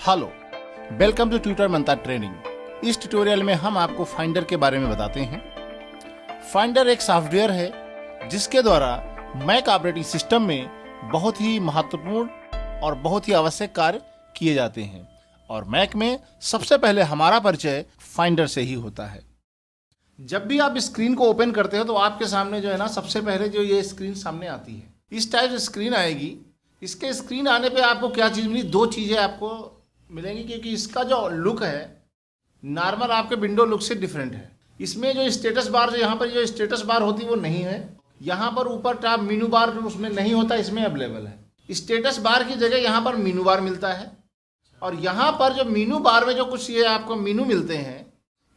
Hello, welcome to tutor Manta training. इस tutorial में हम आपको फाइंडर के बारे में बताते हैं। फाइंडर एक सॉफ्टवेयर है जिसके द्वारा मैक ऑपरेटिंग सिस्टम में बहुत ही महत्वपूर्ण और बहुत ही आवश्यक कार्य किए जाते हैं और मैक में सबसे पहले हमारा परिचय फाइंडर से ही होता है। जब भी आप स्क्रीन को ओपन करते हो तो आपके सामने जो है ना, सबसे पहले जो ये स्क्रीन सामने आती है, इस टाइप से स्क्रीन आएगी। इसके स्क्रीन आने पे आपको क्या चीज़ मिली? दो चीज़ें आपको मिलेंगी, क्योंकि इसका जो लुक है नॉर्मल आपके विंडो लुक से डिफरेंट है। इसमें जो स्टेटस बार, जो यहाँ पर जो स्टेटस बार होती है वो नहीं है। यहाँ पर ऊपर टॉप मेनू बार उसमें नहीं होता, इसमें अवेलेबल है। स्टेटस बार की जगह यहाँ पर मेनू बार मिलता है और यहाँ पर जो मेनू बार में जो कुछ ये आपको मेनू मिलते हैं,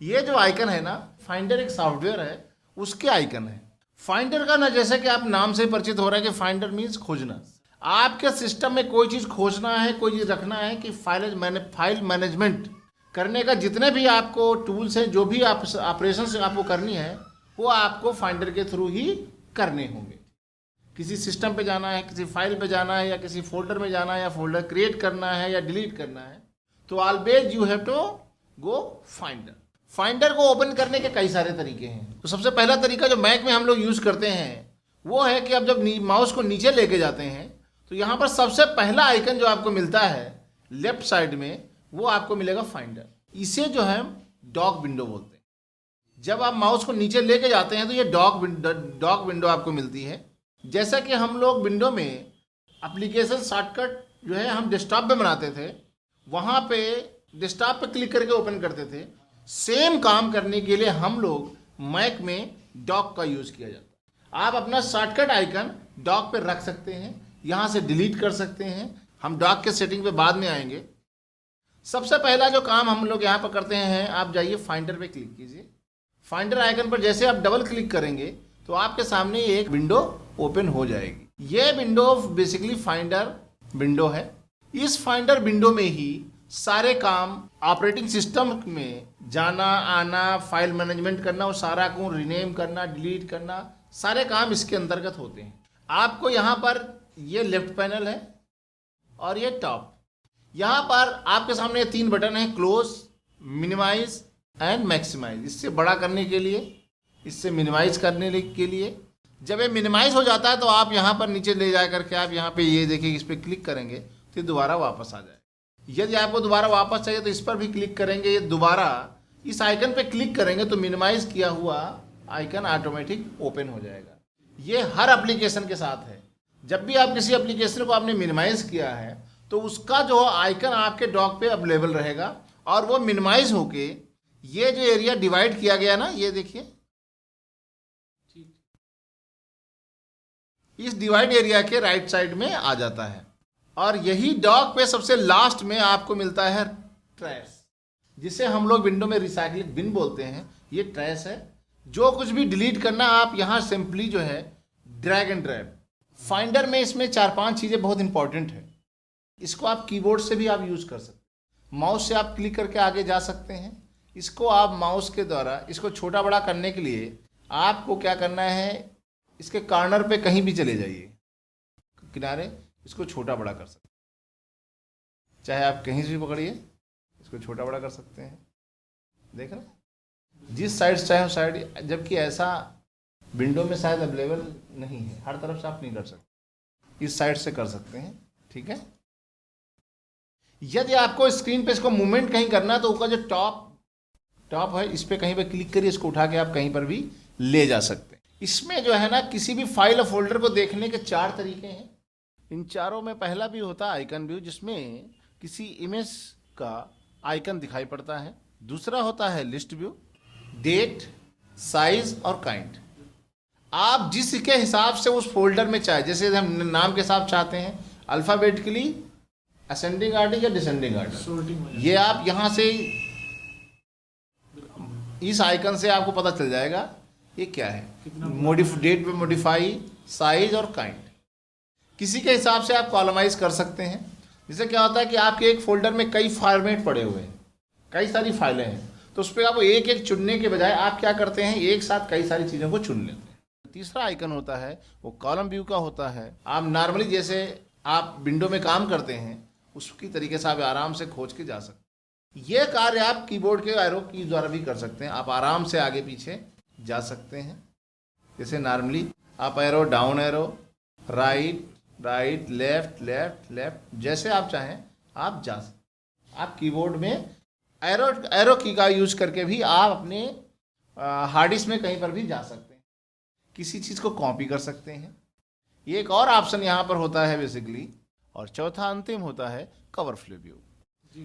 ये जो आइकन है ना, फाइंडर एक सॉफ्टवेयर है, उसके आइकन है। फाइंडर का ना, जैसे कि आप नाम से परिचित हो रहा है कि फाइंडर मीन्स खोजना। आपके सिस्टम में कोई चीज़ खोजना है, कोई चीज़ रखना है कि फाइल मैनेजमेंट करने का जितने भी आपको टूल्स हैं, जो भी आप ऑपरेशन से आपको करनी है, वो आपको फाइंडर के थ्रू ही करने होंगे। किसी सिस्टम पे जाना है, किसी फाइल पे जाना है, या किसी फोल्डर में जाना है, या फोल्डर क्रिएट करना है या डिलीट करना है, तो always you have to go Finder. Finder को ओपन करने के कई सारे तरीके हैं। तो सबसे पहला तरीका जो मैक में हम लोग यूज़ करते हैं वो है कि अब जब माउस को नीचे लेके जाते हैं तो यहाँ पर सबसे पहला आइकन जो आपको मिलता है लेफ्ट साइड में, वो आपको मिलेगा फाइंडर। इसे जो है डॉक विंडो बोलते हैं। जब आप माउस को नीचे लेके जाते हैं तो ये डॉक विंडो आपको मिलती है। जैसा कि हम लोग विंडो में एप्लीकेशन शॉर्टकट जो है हम डेस्कटॉप पे बनाते थे, वहाँ पे डेस्कटॉप पे क्लिक करके ओपन करते थे। सेम काम करने के लिए हम लोग मैक में डॉक का यूज़ किया जाता है। आप अपना शॉर्टकट आइकन डॉक पे रख सकते हैं, यहाँ से डिलीट कर सकते हैं। हम डॉक के सेटिंग पे बाद में आएंगे। सबसे पहला जो काम हम लोग यहाँ पर करते हैं, आप जाइए फाइंडर पे क्लिक कीजिए। फाइंडर आइकन पर जैसे आप डबल क्लिक करेंगे तो आपके सामने एक विंडो ओपन हो जाएगी। ये विंडो बेसिकली फाइंडर विंडो है। इस फाइंडर विंडो में ही सारे काम ऑपरेटिंग सिस्टम में जाना आना, फाइल मैनेजमेंट करना, वो सारा को रीनेम करना, डिलीट करना, सारे काम इसके अंतर्गत होते हैं। आपको यहाँ पर ये लेफ्ट पैनल है और ये टॉप। यहाँ पर आपके सामने तीन बटन हैं, क्लोज, मिनिमाइज एंड मैक्सिमाइज। इससे बड़ा करने के लिए, इससे मिनिमाइज करने के लिए। जब ये मिनिमाइज हो जाता है तो आप यहाँ पर नीचे ले जा करके आप यहाँ पे ये देखिए, इस पर क्लिक करेंगे तो दोबारा वापस आ जाए। यदि आपको दोबारा वापस चाहिए तो इस पर भी क्लिक करेंगे, ये दोबारा इस आइकन पे क्लिक करेंगे तो मिनिमाइज किया हुआ आइकन ऑटोमेटिक ओपन हो जाएगा। ये हर एप्लीकेशन के साथ है। जब भी आप किसी एप्लीकेशन को आपने मिनिमाइज किया है तो उसका जो आइकन आपके डॉक पे अवेलेबल रहेगा और वो मिनिमाइज होके ये जो एरिया डिवाइड किया गया ना, ये देखिए, इस डिवाइड एरिया के राइट साइड में आ जाता है। और यही डॉक पे सबसे लास्ट में आपको मिलता है ट्रैश, जिसे हम लोग विंडो में रिसाइकलिंग बिन बोलते हैं। ये ट्रैश है। जो कुछ भी डिलीट करना, आप यहाँ सिंपली जो है ड्रैग एंड ड्रैग। फाइंडर में इसमें 4-5 चीज़ें बहुत इंपॉर्टेंट है। इसको आप कीबोर्ड से भी आप यूज़ कर सकते हैं। माउस से आप क्लिक करके आगे जा सकते हैं। इसको आप माउस के द्वारा इसको छोटा बड़ा करने के लिए आपको क्या करना है, इसके कॉर्नर पे कहीं भी चले जाइए, किनारे, इसको छोटा बड़ा कर सकते हैं। चाहे आप कहीं से भी पकड़िए, इसको छोटा बड़ा कर सकते हैं। देख रहे हैं, जिस साइड से चाहे उस साइड। जबकि ऐसा विंडो में शायद अवेलेबल नहीं है, हर तरफ से आप नहीं कर सकते, इस साइड से कर सकते हैं। ठीक है। यदि आपको स्क्रीन पे इसको मूवमेंट कहीं करना है तो ऊपर जो टॉप है, इस पर कहीं पर क्लिक करिए, इसको उठा के आप कहीं पर भी ले जा सकते हैं। इसमें जो है ना, किसी भी फाइल और फोल्डर को देखने के 4 तरीके हैं। इन चारों में पहला भी होता है आइकन व्यू, जिसमें किसी इमेज का आइकन दिखाई पड़ता है। दूसरा होता है लिस्ट व्यू, डेट, साइज और काइंड। आप जिसके हिसाब से उस फोल्डर में चाहे, जैसे हम नाम के हिसाब चाहते हैं अल्फ़ाबेटिकली असेंडिंग आर्डर या डिसेंडिंग आर्डर, ये आप यहाँ से इस आइकन से आपको पता चल जाएगा ये क्या है। डेट में मॉडिफाई, साइज और काइंड। किसी के हिसाब से आप कॉलमाइज कर सकते हैं। जिससे क्या होता है कि आपके एक फोल्डर में कई फॉर्मेट पड़े हुए हैं, कई सारी फाइलें हैं, तो उस पर आपको एक एक चुनने के बजाय आप क्या करते हैं, एक साथ कई सारी चीज़ों को चुन लेते हैं। तीसरा आइकन होता है वो कॉलम व्यू का होता है। आप नॉर्मली जैसे आप विंडो में काम करते हैं उसकी तरीके से आप आराम से खोज के जा सकते हैं। ये कार्य आप कीबोर्ड के एरो की द्वारा भी कर सकते हैं। आप आराम से आगे पीछे जा सकते हैं। जैसे नॉर्मली आप arrow down arrow, right right, left left left, जैसे आप चाहें आप जा सकते। आप कीबोर्ड में एरो की का यूज करके भी आप अपने हार्ड डिस्क में कहीं पर भी जा सकते हैं। किसी चीज़ को कॉपी कर सकते हैं। ये एक और ऑप्शन यहाँ पर होता है बेसिकली। और चौथा अंतिम होता है कवर फ्लो व्यू।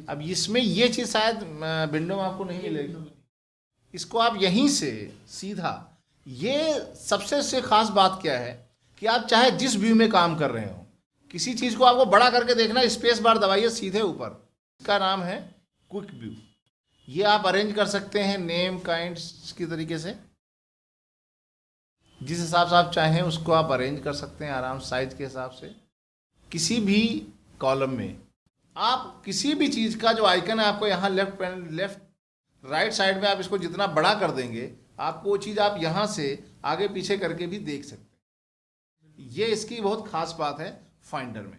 अब इसमें ये चीज़ शायद विंडो में आपको नहीं मिलेगी। इसको आप यहीं से सीधा, ये सबसे खास बात क्या है कि आप चाहे जिस व्यू में काम कर रहे हो, किसी चीज़ को आपको बड़ा करके देखना, स्पेस बार दबाइए सीधे ऊपर। इसका नाम है क्विक व्यू। ये आप अरेंज कर सकते हैं नेम काइंड्स की तरीके से। जिस हिसाब से आप चाहें उसको आप अरेंज कर सकते हैं आराम, साइज के हिसाब से। किसी भी कॉलम में आप किसी भी चीज़ का जो आइकन है आपको यहाँ लेफ्ट राइट साइड में आप इसको जितना बड़ा कर देंगे, आपको वो चीज़ आप यहाँ से आगे पीछे करके भी देख सकते हैं। ये इसकी बहुत खास बात है फाइंडर में।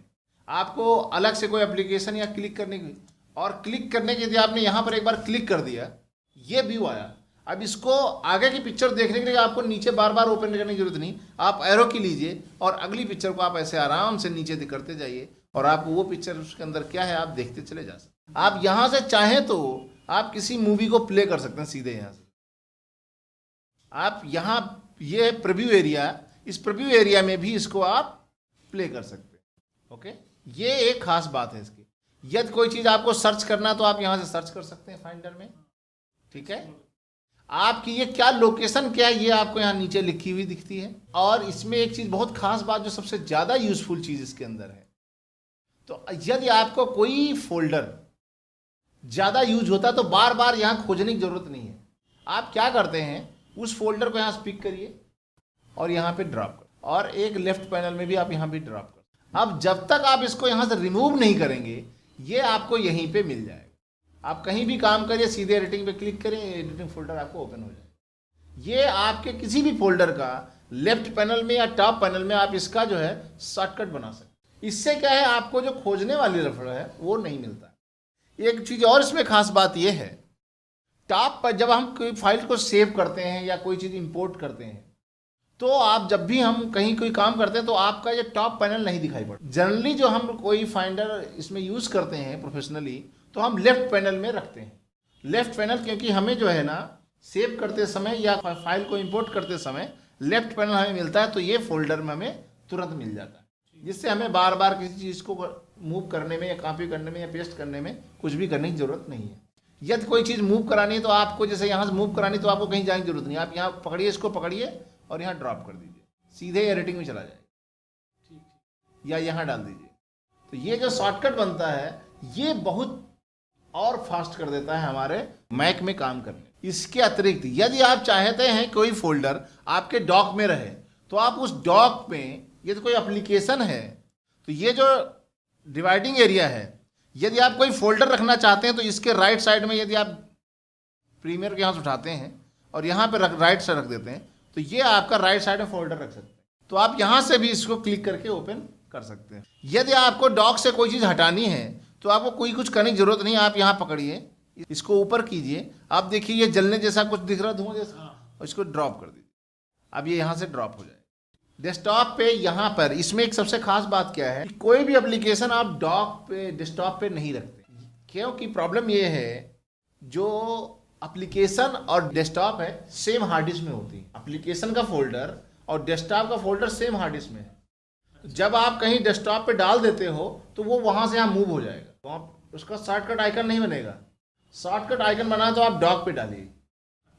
आपको अलग से कोई एप्लीकेशन या क्लिक करने की, और क्लिक करने के लिए आपने यहाँ पर एक बार क्लिक कर दिया, ये व्यू आया। अब इसको आगे की पिक्चर देखने के लिए आपको नीचे बार बार ओपन करने की जरूरत नहीं। आप एरो की लीजिए और अगली पिक्चर को आप ऐसे आराम से नीचे करते जाइए और आपको वो पिक्चर उसके अंदर क्या है आप देखते चले जा सकते। आप यहाँ से चाहें तो आप किसी मूवी को प्ले कर सकते हैं सीधे यहाँ से। आप यहाँ ये प्रीव्यू एरिया, इस प्रीव्यू एरिया में भी इसको आप प्ले कर सकते हैं। ओके, ये एक खास बात है इसकी। यदि कोई चीज़ आपको सर्च करना तो आप यहाँ से सर्च कर सकते हैं फाइंडर में। ठीक है, आपकी ये क्या लोकेशन क्या है ये आपको यहाँ नीचे लिखी हुई दिखती है। और इसमें एक चीज़ बहुत खास बात जो सबसे ज़्यादा यूजफुल चीज़ इसके अंदर है, तो यदि आपको कोई फोल्डर ज़्यादा यूज होता है तो बार बार यहाँ खोजने की ज़रूरत नहीं है। आप क्या करते हैं, उस फोल्डर को यहाँ पिक करिए और यहाँ पे ड्रॉप कर, और एक लेफ्ट पैनल में भी आप यहाँ भी ड्रॉप कर। अब जब तक आप इसको यहाँ से रिमूव नहीं करेंगे ये आपको यहीं पे मिल जाएगा। आप कहीं भी काम करिए, सीधे एडिटिंग पे क्लिक करें, एडिटिंग फोल्डर आपको ओपन हो जाएगा। ये आपके किसी भी फोल्डर का लेफ्ट पैनल में या टॉप पैनल में आप इसका जो है शॉर्टकट बना सकते। इससे क्या है, आपको जो खोजने वाली रफड़ है वो नहीं मिलता। एक चीज़ और इसमें खास बात यह है, टॉप पर जब हम कोई फाइल को सेव करते हैं या कोई चीज़ इंपोर्ट करते हैं तो आप जब भी हम कहीं कोई काम करते हैं तो आपका ये टॉप पैनल नहीं दिखाई पड़ता। जनरली जो हम कोई फाइंडर इसमें यूज़ करते हैं प्रोफेशनली तो हम लेफ्ट पैनल में रखते हैं। लेफ्ट पैनल क्योंकि हमें जो है ना सेव करते समय या फाइल को इंपोर्ट करते समय लेफ्ट पैनल हमें मिलता है, तो ये फोल्डर में हमें तुरंत मिल जाता है, जिससे हमें बार बार किसी चीज़ को मूव करने में या कॉपी करने में या पेस्ट करने में कुछ भी करने की ज़रूरत नहीं है। यदि कोई चीज़ मूव करानी है तो आपको जैसे यहाँ से मूव करानी तो आपको कहीं जाने की जरूरत नहीं। आप यहाँ पकड़िए, इसको पकड़िए और यहाँ ड्रॉप कर दीजिए, सीधे एडिटिंग में चला जाएगा, या यहाँ डाल दीजिए। तो ये जो शॉर्टकट बनता है ये बहुत और फास्ट कर देता है हमारे मैक में काम करने। इसके अतिरिक्त यदि आप चाहते हैं कोई फोल्डर आपके डॉक में रहे तो आप उस डॉक में, यदि कोई एप्लीकेशन है तो ये जो डिवाइडिंग एरिया है, यदि आप कोई फोल्डर रखना चाहते हैं तो इसके राइट साइड में यदि आप प्रीमियर के यहाँ से उठाते हैं और यहाँ पे राइट से रख देते हैं तो ये आपका राइट साइड में फोल्डर रख सकते हैं। तो आप यहाँ से भी इसको क्लिक करके ओपन कर सकते हैं। यदि आपको डॉक से कोई चीज़ हटानी है तो आपको कोई कुछ करने की जरूरत नहीं। आप यहाँ पकड़िए, इसको ऊपर कीजिए, आप देखिए ये जलने जैसा कुछ दिख रहा, धुआं जैसा, और इसको ड्रॉप कर दीजिए। अब ये यहाँ से ड्रॉप हो जाए डेस्कटॉप पे। यहाँ पर इसमें एक सबसे खास बात क्या है, कोई भी एप्लीकेशन आप डॉक पे डेस्कटॉप पे नहीं रखते, क्योंकि प्रॉब्लम ये है जो एप्लीकेशन और डेस्कटॉप है सेम हार्ड डिस्क में होती है। एप्लीकेशन का फोल्डर और डेस्कटॉप का फोल्डर सेम हार्ड डिस्क में है। जब आप कहीं डेस्कटॉप पे डाल देते हो तो वो वहाँ से यहाँ मूव हो जाएगा, तो आप उसका शॉर्टकट आइकन नहीं बनेगा। शॉर्टकट आइकन बना तो आप डॉक पे डालिए।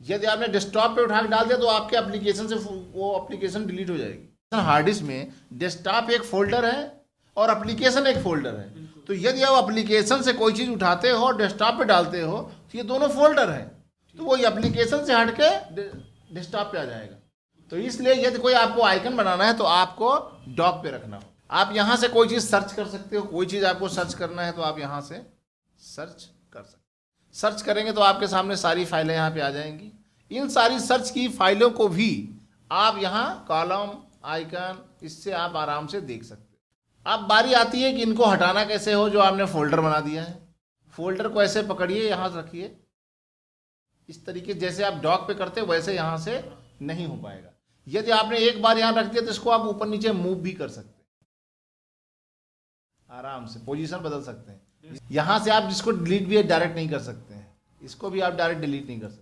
यदि आपने डेस्कटॉप पे उठा के डाल दिया तो आपके एप्लीकेशन से वो एप्लीकेशन डिलीट हो जाएगी। हार्ड डिस्क में डेस्कटॉप एक फोल्डर है और एप्लीकेशन एक फोल्डर है। तो यदि आप एप्लीकेशन से कोई चीज़ उठाते हो और डेस्कटॉप पे डालते हो तो ये दोनों फोल्डर हैं, तो वो एप्लीकेशन से हट के डेस्कटॉप पे आ जाएगा। तो इसलिए यदि कोई आपको आइकन बनाना है तो आपको डॉक पे रखना हो। आप यहाँ से कोई चीज़ सर्च कर सकते हो, कोई चीज़ आपको सर्च करना है तो आप यहाँ से सर्च कर सकते हो। सर्च करेंगे तो आपके सामने सारी फाइलें यहाँ पे आ जाएंगी। इन सारी सर्च की फाइलों को भी आप यहाँ कॉलम आइकन इससे आप आराम से देख सकते हैं। अब बारी आती है कि इनको हटाना कैसे हो, जो आपने फोल्डर बना दिया है। फोल्डर को ऐसे पकड़िए, यहाँ से रखिए, इस तरीके जैसे आप डॉक पे करते हो वैसे यहाँ से नहीं हो पाएगा। यदि आपने एक बार यहाँ रख दिया तो इसको आप ऊपर नीचे मूव भी कर सकते हैं, आराम से पोजीशन बदल सकते हैं। यहाँ से आप जिसको डिलीट भी डायरेक्ट नहीं कर सकते हैं, इसको भी आप डायरेक्ट डिलीट नहीं कर सकते।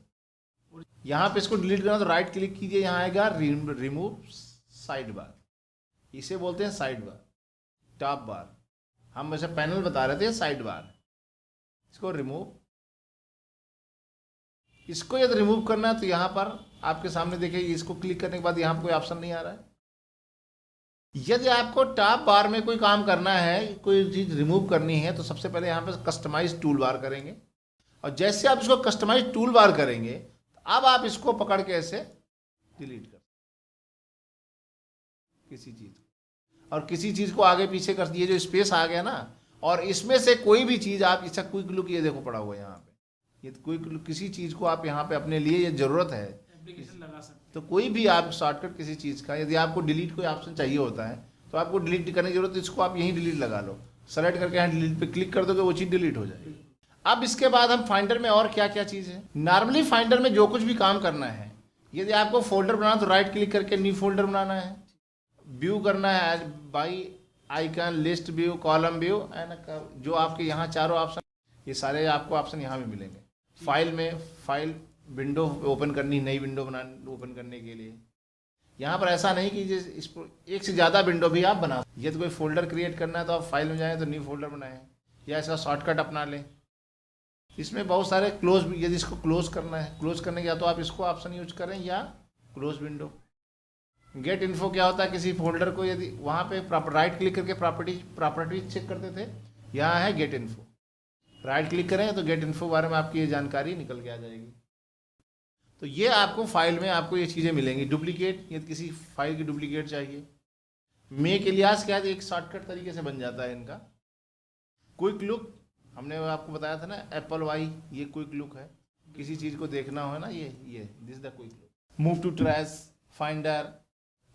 यहाँ पे इसको डिलीट करना तो राइट क्लिक कीजिए, यहाँ आएगा रिमूव साइड बार, इसे बोलते हैं साइड बार, टॉप बार। हम वैसे पैनल बता रहे थे, साइड बार। इसको रिमूव, इसको यदि रिमूव करना है तो यहाँ पर आपके सामने देखिए, इसको क्लिक करने के बाद यहाँ पर कोई ऑप्शन नहीं आ रहा है। यदि आपको टॉप बार में कोई काम करना है, कोई चीज रिमूव करनी है, तो सबसे पहले यहाँ पर कस्टमाइज टूल बार करेंगे, और जैसे आप इसको कस्टमाइज टूल बार करेंगे अब आप इसको पकड़ के ऐसे डिलीट कर किसी चीज, और किसी चीज को आगे पीछे कर दिए, जो स्पेस आ गया ना, और इसमें से कोई भी चीज आप, इसका क्विक लुक ये देखो पड़ा हुआ है यहाँ पे, ये क्विक लुक, किसी चीज को आप यहाँ पे अपने लिए ये जरूरत है एप्लीकेशन लगा सकते तो कोई भी आप शॉर्टकट किसी चीज का, यदि आपको डिलीट कोई ऑप्शन चाहिए होता है तो आपको डिलीट करने की जरूरत है, इसको आप यहीं डिलीट लगा लो, सेलेक्ट करके यहाँ डिलीट पे क्लिक कर दोगे, वो चीज डिलीट हो जाएगी। अब इसके बाद हम फाइंडर में और क्या क्या चीज है। नॉर्मली फाइंडर में जो कुछ भी काम करना है, यदि आपको फोल्डर बनाना तो राइट क्लिक करके न्यू फोल्डर बनाना है, व्यू करना है, by icon, list view, column view, and जो आपके यहाँ चारों ऑप्शन, ये सारे आपको ऑप्शन यहाँ भी मिलेंगे। फाइल में फाइल विंडो ओपन करनी, नई विंडो ओपन करने के लिए यहाँ पर ऐसा नहीं कि इसको एक से ज़्यादा विंडो भी आप बना, यदि कोई फोल्डर क्रिएट करना है तो आप फाइल में जाएं तो न्यू फोल्डर बनाएं, या इसका शॉर्टकट अपना लें। इसमें बहुत सारे क्लोज, यदि इसको क्लोज करना है, क्लोज करने के या तो आप इसको ऑप्शन यूज करें या क्लोज विंडो। गेट इन्फो क्या होता है, किसी फोल्डर को यदि वहाँ पे राइट क्लिक करके प्रॉपर्टीज चेक करते थे, यहाँ है गेट इन्फो, राइट क्लिक करें तो गेट इन्फो बारे में आपकी ये जानकारी निकल के आ जाएगी। तो ये आपको फाइल में आपको ये चीज़ें मिलेंगी। डुप्लीकेट, यदि किसी फाइल की डुप्लीकेट चाहिए, मेक एलियास क्या है, एक शॉर्टकट तरीके से बन जाता है इनका। क्विक लुक, हमने आपको बताया था ना, एप्पल वाई, ये क्विक लुक है, किसी चीज़ को देखना हो ना, ये this the quick look. Move to trash, Finder,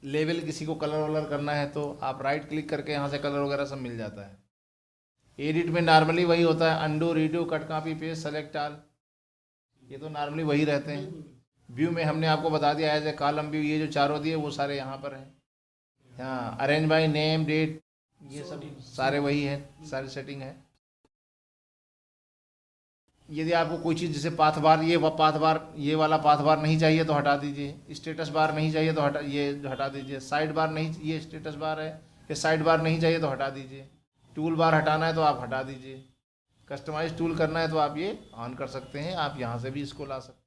लेवल, किसी को कलर वलर करना है तो आप राइट क्लिक करके यहाँ से कलर वगैरह सब मिल जाता है। एडिट में नॉर्मली वही होता है, undo, redo, cut, copy, paste, select all, ये तो नॉर्मली वही रहते हैं। व्यू में हमने आपको बता दिया है, कॉलम व्यू, ये जो चारों दिए वो सारे यहाँ पर हैं। यहाँ अरेंज बाय नेम, डेट, ये सब सारे वही है, सारी सेटिंग है। यदि आपको कोई चीज़ जैसे पाथ बार, ये वाला पाथ बार नहीं चाहिए तो हटा दीजिए, स्टेटस बार नहीं चाहिए तो हटा दीजिए, साइड बार नहीं, ये स्टेटस बार है, ये साइड बार नहीं चाहिए तो हटा दीजिए, टूल बार हटाना है तो आप हटा दीजिए, कस्टमाइज टूल करना है तो आप ये ऑन कर सकते हैं, आप यहाँ से भी इसको ला सकते हैं।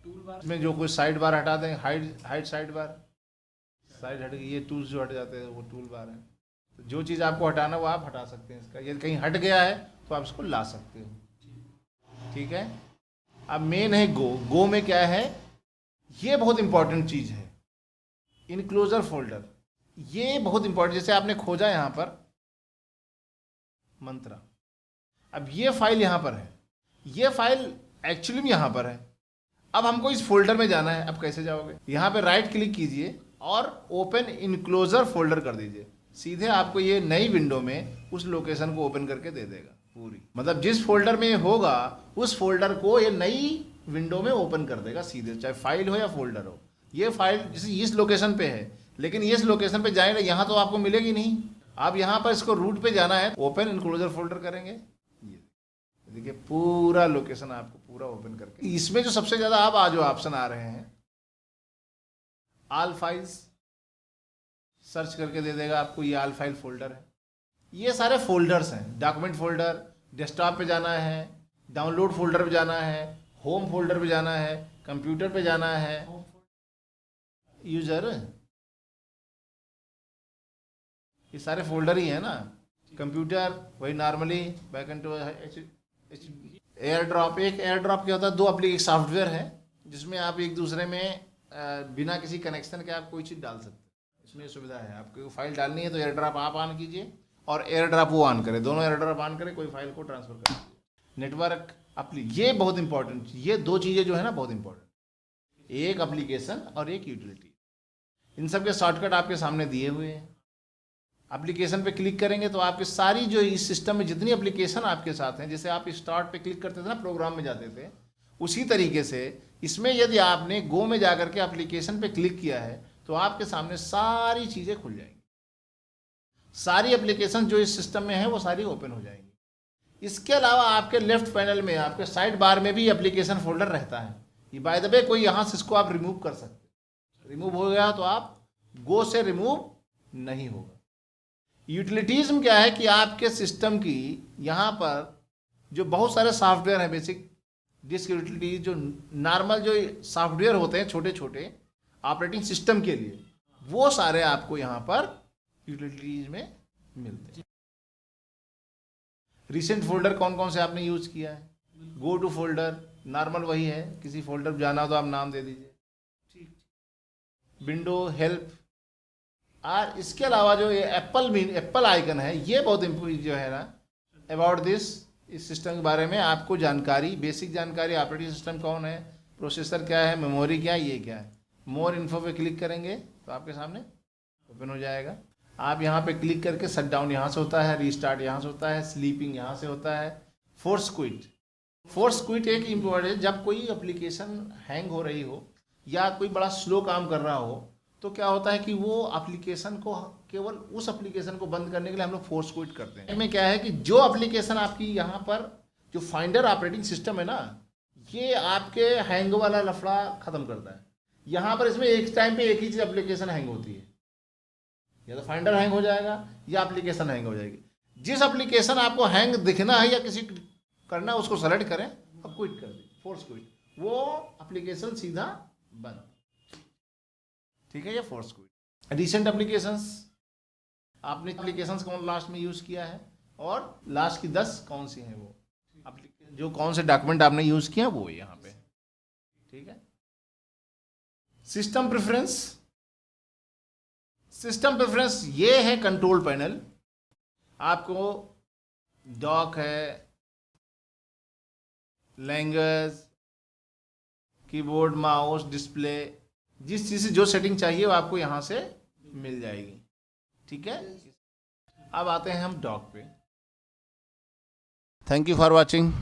टूल बार में जो कुछ साइड बार हटा दें, हाइड साइड बार, साइड हट गई, ये टूल्स जो हट जाते हैं वो टूल बार है। तो जो चीज़ आपको हटाना वो आप हटा सकते हैं इसका, यदि कहीं हट गया है तो आप इसको ला सकते हो, ठीक है। अब मेन है गो में क्या है, ये बहुत इंपॉर्टेंट चीज़ है, इनक्लोजर फोल्डर, ये बहुत इंपॉर्टेंट। जैसे आपने खोजा यहाँ पर मंत्रा, अब ये फाइल यहाँ पर है, ये फाइल एक्चुअली में यहाँ पर है, अब हमको इस फोल्डर में जाना है। अब कैसे जाओगे, यहाँ पे राइट क्लिक कीजिए और ओपन इनक्लोजर फोल्डर कर दीजिए, सीधे आपको ये नई विंडो में उस लोकेशन को ओपन करके दे देगा पूरी, मतलब जिस फोल्डर में होगा उस फोल्डर को ये नई विंडो में ओपन कर देगा सीधे, चाहे फाइल हो या फोल्डर हो। ये फाइल जैसे इस लोकेशन पे है, लेकिन इस लोकेशन पे जाएंगे यहाँ तो आपको मिलेगी नहीं, आप यहाँ पर इसको रूट पे जाना है, ओपन इनक्लोजर फोल्डर करेंगे, देखिए पूरा लोकेशन आपको पूरा ओपन करके, इसमें जो सबसे ज्यादा अब जो ऑप्शन आ रहे हैं, ऑल फाइल्स सर्च करके दे देगा आपको, ये ऑल फाइल फोल्डर है, ये सारे फोल्डर्स हैं। डॉक्यूमेंट फोल्डर, डेस्कटॉप पे जाना है, डाउनलोड फोल्डर पे जाना है, होम फोल्डर पे जाना है, कंप्यूटर पे जाना है, यूजर, ये सारे फोल्डर ही है ना। कंप्यूटर वही normally, backend to AirDrop, एक एयर ड्रॉप क्या होता है, दो एप्लीकेशन सॉफ्टवेयर है जिसमें आप एक दूसरे में बिना किसी कनेक्शन के आप कोई चीज़ डाल सकते हैं, इसमें सुविधा है। आपको फाइल डालनी है तो एयर ड्रॉप आप ऑन कीजिए और एयर ड्रॉप वो ऑन करे, दोनों एयर ड्रॉप ऑन करे, कोई फाइल को ट्रांसफर कर दीजिए। नेटवर्क ये बहुत इंपॉर्टेंट, ये दो चीज़ें जो है ना बहुत इंपॉर्टेंट, एक एप्लीकेशन और एक यूटिलिटी, इन सब के शॉर्टकट आपके सामने दिए हुए हैं। एप्लीकेशन पे क्लिक करेंगे तो आपके सारी जो इस सिस्टम में जितनी एप्लीकेशन आपके साथ हैं, जैसे आप स्टार्ट पे क्लिक करते थे ना, प्रोग्राम में जाते थे, उसी तरीके से इसमें यदि आपने गो में जाकर के एप्लीकेशन पे क्लिक किया है तो आपके सामने सारी चीज़ें खुल जाएंगी। सारी एप्लीकेशन जो इस सिस्टम में है वो सारी ओपन हो जाएंगी। इसके अलावा आपके लेफ्ट पैनल में आपके साइड बार में भी एप्लीकेशन फोल्डर रहता है। ये बाय द वे कोई यहाँ से इसको आप रिमूव कर सकते। रिमूव हो गया तो आप गो से रिमूव नहीं होगा। यूटिलिटीज़ में क्या है कि आपके सिस्टम की यहाँ पर जो बहुत सारे सॉफ्टवेयर हैं, बेसिक डिस्क यूटिलिटीज, जो नॉर्मल जो सॉफ्टवेयर होते हैं छोटे छोटे ऑपरेटिंग सिस्टम के लिए, वो सारे आपको यहाँ पर यूटिलिटीज में मिलते हैं। रिसेंट फोल्डर कौन कौन से आपने यूज किया है? गो टू फोल्डर नॉर्मल वही है, किसी फोल्डर पर जाना हो तो आप नाम दे दीजिए, ठीक। विंडो, हेल्प, और इसके अलावा जो ये एप्पल आइकन है, ये बहुत इम्पोर्टेंट जो है ना, अबाउट दिस, इस सिस्टम के बारे में आपको जानकारी, बेसिक जानकारी, ऑपरेटिंग सिस्टम कौन है, प्रोसेसर क्या है, मेमोरी क्या है, ये क्या है। मोर इन्फो पे क्लिक करेंगे तो आपके सामने ओपन हो जाएगा। आप यहाँ पे क्लिक करके शट डाउन यहाँ से होता है, रीस्टार्ट यहाँ से होता है, स्लीपिंग यहाँ से होता है, फोर्स क्विट एक इम्पोर्टेंट है। जब कोई एप्लीकेशन हैंग हो रही हो या कोई बड़ा स्लो काम कर रहा हो तो क्या होता है कि वो एप्लीकेशन को, केवल उस एप्लीकेशन को बंद करने के लिए हम लोग फोर्स क्विट करते हैं। इसमें क्या है कि जो एप्लीकेशन आपकी यहाँ पर जो फाइंडर ऑपरेटिंग सिस्टम है ना, ये आपके हैंग वाला लफड़ा खत्म करता है। यहाँ पर इसमें एक टाइम पे एक ही चीज एप्लीकेशन हैंग होती है, या तो फाइंडर हैंग हो जाएगा या एप्लीकेशन हैंग हो जाएगी। जिस एप्लीकेशन आपको हैंग दिखना है या किसी करना है उसको सेलेक्ट करें और क्विट कर दें, फोर्स क्विट, वो एप्लीकेशन सीधा बंद, ठीक है, ये फोर्स क्विट। रिसेंट एप्लीकेशंस, आपने एप्लीकेशंस कौन लास्ट में यूज किया है और लास्ट की 10 कौन सी हैं, वो जो कौन से डॉक्यूमेंट आपने यूज किया वो है यहाँ पे, ठीक है। सिस्टम प्रेफरेंस ये है कंट्रोल पैनल। आपको डॉक है, लैंग्वेज, कीबोर्ड, माउस, डिस्प्ले, जिस चीज़ से जो सेटिंग चाहिए वो आपको यहाँ से मिल जाएगी, ठीक है। अब आते हैं हम डॉक पे। Thank you for watching.